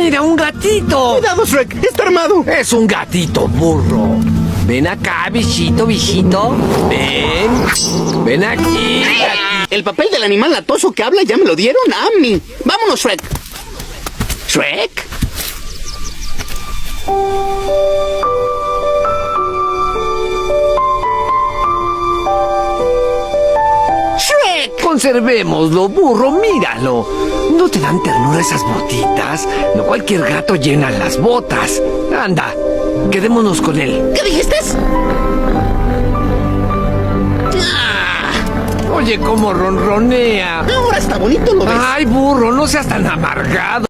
¡Mira, un gatito! ¡Cuidado, Shrek! ¡Está armado! Es un gatito, burro. Ven acá, bichito, bichito. Ven. Ven aquí. El papel del animal latoso que habla ya me lo dieron a mí. ¡Vámonos, Shrek! ¿Shrek? ¡Shrek! Conservémoslo, burro, míralo. ¿No te dan ternura esas botitas? No cualquier gato llena las botas. Anda, quedémonos con él. ¿Qué dijiste? Oye, cómo ronronea. Ahora está bonito, ¿lo ves? Ay, burro, no seas tan amargado.